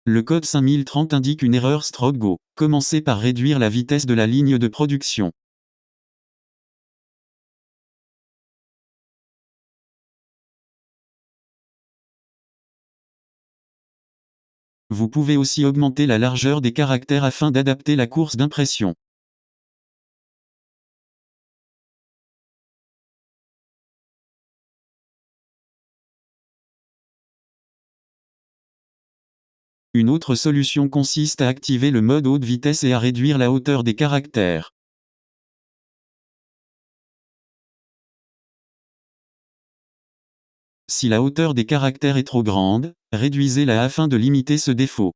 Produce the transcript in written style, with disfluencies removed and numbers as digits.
Le code 5030 indique une erreur stroke go. Commencez par réduire la vitesse de la ligne de production. Vous pouvez aussi augmenter la largeur des caractères afin d'adapter la course d'impression. Une autre solution consiste à activer le mode haute vitesse et à réduire la hauteur des caractères. Si la hauteur des caractères est trop grande, réduisez-la afin de limiter ce défaut.